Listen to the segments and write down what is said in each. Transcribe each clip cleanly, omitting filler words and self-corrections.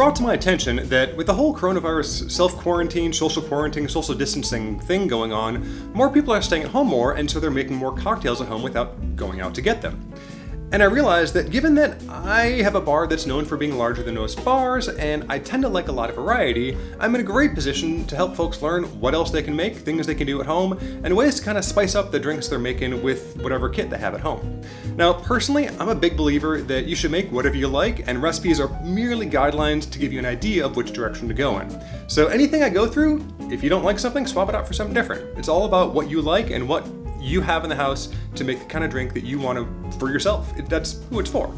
brought to my attention that with the whole coronavirus self-quarantine, social quarantine, social distancing thing going on, more people are staying at home more, and so they're making more cocktails at home without going out to get them. And I realized that given that I have a bar that's known for being larger than most bars, and I tend to like a lot of variety, I'm in a great position to help folks learn what else they can make, things they can do at home, and ways to kind of spice up the drinks they're making with whatever kit they have at home. Now, personally, I'm a big believer that you should make whatever you like, and recipes are merely guidelines to give you an idea of which direction to go in. So anything I go through, if you don't like something, swap it out for something different. It's all about what you like and what you have in the house to make the kind of drink that you want to for yourself. That's who it's for.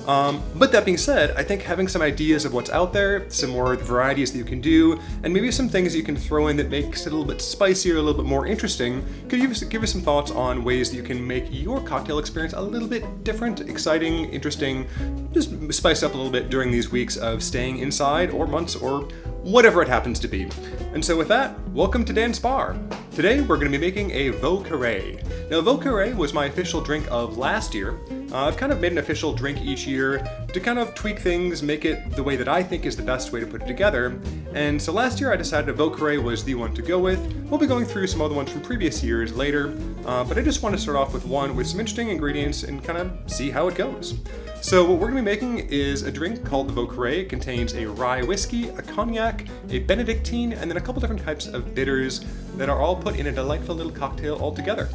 But that being said, I think having some ideas of what's out there, some more varieties that you can do, and maybe some things you can throw in that makes it a little bit spicier, a little bit more interesting, could give us some thoughts on ways that you can make your cocktail experience a little bit different, exciting, interesting, just spice up a little bit during these weeks of staying inside, or months, or whatever it happens to be. And so with that, welcome to Dan's Bar. Today we're going to be making a Vieux Carre. Now, Vieux Carre was my official drink of last year. I've kind of made an official drink each year to kind of tweak things, make it the way that I think is the best way to put it together. And so last year I decided Vieux Carre was the one to go with. We'll be going through some other ones from previous years later, but I just want to start off with one with some interesting ingredients and kind of see how it goes. So what we're going to be making is a drink called the Vieux Carre. It contains a Rye Whiskey, a Cognac, a Benedictine, and then a couple different types of bitters that are all put in a delightful little cocktail all together.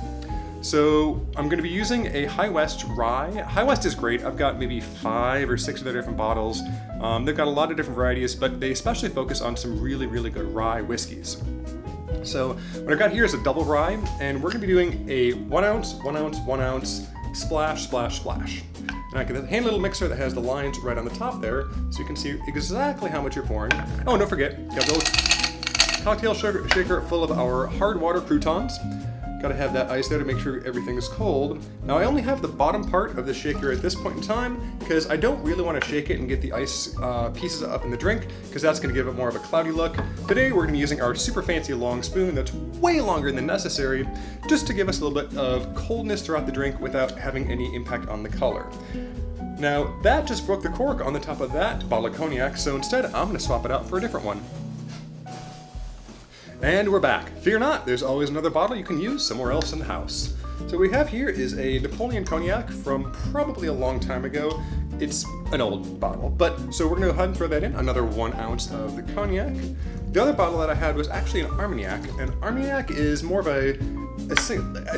So I'm going to be using a High West rye. High West is great. I've got maybe 5 or 6 of their different bottles. They've got a lot of different varieties, but they especially focus on some really, really good rye whiskeys. So what I've got here is a double rye, and we're going to be doing a 1 ounce, 1 ounce, 1 ounce, splash, splash, splash. And I got a hand little mixer that has the lines right on the top there, so you can see exactly how much you're pouring. Oh, and don't forget, got those cocktail shaker full of our hard water croutons. Gotta have that ice there to make sure everything is cold. Now I only have the bottom part of the shaker at this point in time because I don't really want to shake it and get the ice pieces up in the drink because that's going to give it more of a cloudy look. Today we're going to be using our super fancy long spoon that's way longer than necessary just to give us a little bit of coldness throughout the drink without having any impact on the color. Now that just broke the cork on the top of that bottle of cognac, so instead I'm going to swap it out for a different one. And we're back. Fear not, there's always another bottle you can use somewhere else in the house. So what we have here is a Napoleon Cognac from probably a long time ago. It's an old bottle, but so we're gonna go ahead and throw that in, another 1 ounce of the Cognac. The other bottle that I had was actually an Armagnac, and Armagnac is more of a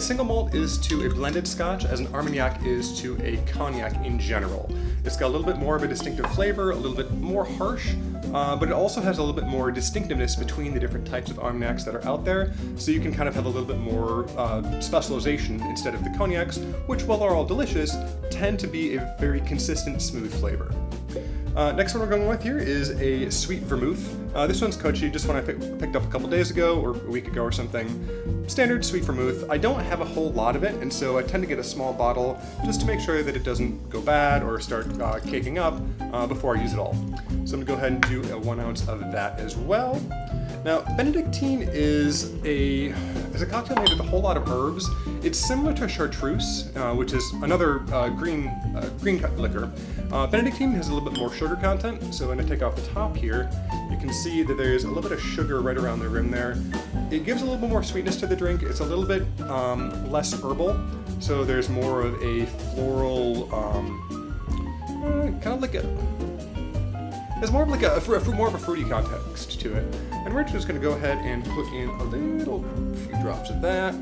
single malt is to a blended scotch as an Armagnac is to a cognac in general. It's got a little bit more of a distinctive flavor, a little bit more harsh, but it also has a little bit more distinctiveness between the different types of Armagnacs that are out there, so you can kind of have a little bit more specialization instead of the cognacs, which, while they're all delicious, tend to be a very consistent, smooth flavor. Next one we're going with here is a Sweet Vermouth. This one's Kochi, just one I picked up a couple days ago or a week ago or something. Standard Sweet Vermouth. I don't have a whole lot of it, and so I tend to get a small bottle just to make sure that it doesn't go bad or start caking up before I use it all. So I'm going to go ahead and do a 1 ounce of that as well. Now, Benedictine is a cocktail made with a whole lot of herbs. It's similar to chartreuse, which is another green liquor. Benedictine has a little bit more sugar content, so when I take off the top here, you can see that there's a little bit of sugar right around the rim there. It gives a little bit more sweetness to the drink. It's a little bit less herbal, so there's more of a floral, kind of like it's more of like more of a fruity context to it. And we're just going to go ahead and put in a few drops of that.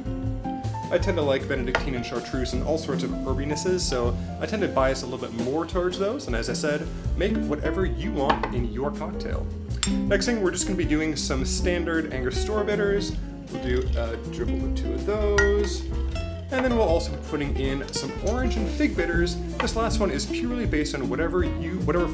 I tend to like Benedictine and chartreuse and all sorts of herbinesses, so I tend to bias a little bit more towards those. And as I said, make whatever you want in your cocktail. Next thing, we're just going to be doing some standard Angostura bitters. We'll do a dribble or 2 of those. And then we'll also be putting in some orange and fig bitters. This last one is purely based on whatever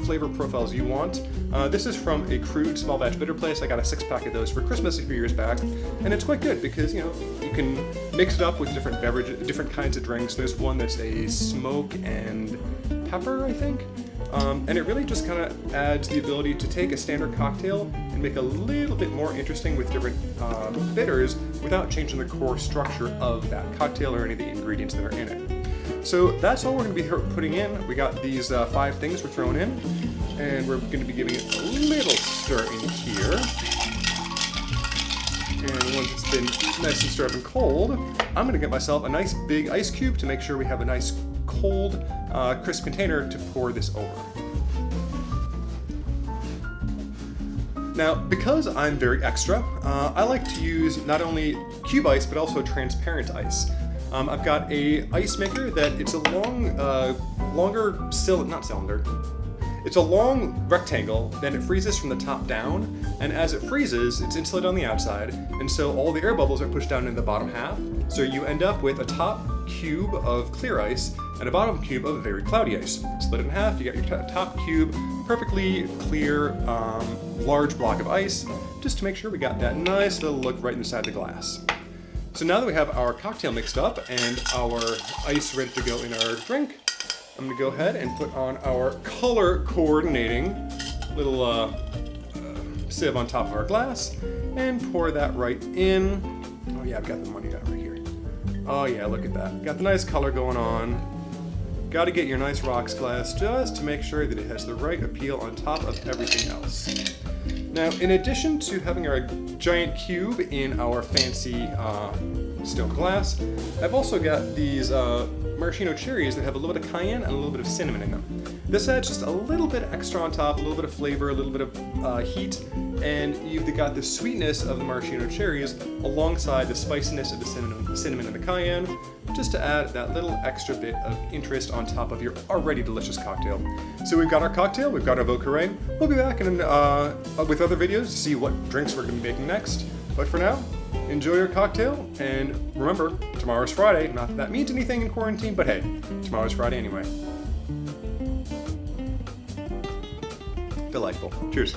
flavor profiles you want. This is from a crude small batch bitter place. I got a 6-pack of those for Christmas a few years back, and it's quite good because you can mix it up with different kinds of drinks. There's one that's a smoke and pepper, I think. And it really just kind of adds the ability to take a standard cocktail and make a little bit more interesting with different bitters without changing the core structure of that cocktail or any of the ingredients that are in it. So that's all we're going to be putting in. We got these 5 things we're throwing in. And we're going to be giving it a little stir in here. And once it's been nice and stirred up and cold, I'm going to get myself a nice big ice cube to make sure we have a nice cold, crisp container to pour this over. Now, because I'm very extra, I like to use not only cube ice, but also transparent ice. I've got a ice maker that it's a it's a long rectangle, then it freezes from the top down, and as it freezes, it's insulated on the outside, and so all the air bubbles are pushed down in the bottom half, so you end up with a top cube of clear ice and a bottom cube of very cloudy ice. Split it in half, you got your top cube, perfectly clear, large block of ice, just to make sure we got that nice little look right inside the glass. So now that we have our cocktail mixed up and our ice ready to go in our drink, I'm going to go ahead and put on our color coordinating little sieve on top of our glass and pour that right in. Oh yeah, I've got the money down right here. Oh yeah, look at that. Got the nice color going on. Got to get your nice rocks glass just to make sure that it has the right appeal on top of everything else. Now, in addition to having our giant cube in our fancy stone glass, I've also got these maraschino cherries that have a little bit of cayenne and a little bit of cinnamon in them. This adds just a little bit extra on top, a little bit of flavor, a little bit of heat, and you've got the sweetness of the maraschino cherries alongside the spiciness of the cinnamon and the cayenne, just to add that little extra bit of interest on top of your already delicious cocktail. So we've got our cocktail, we've got our Vieux Carre. We'll be back with other videos to see what drinks we're going to be making next. But for now, enjoy your cocktail, and remember, tomorrow's Friday. Not that that means anything in quarantine, but hey, tomorrow's Friday anyway. Delightful. Cheers.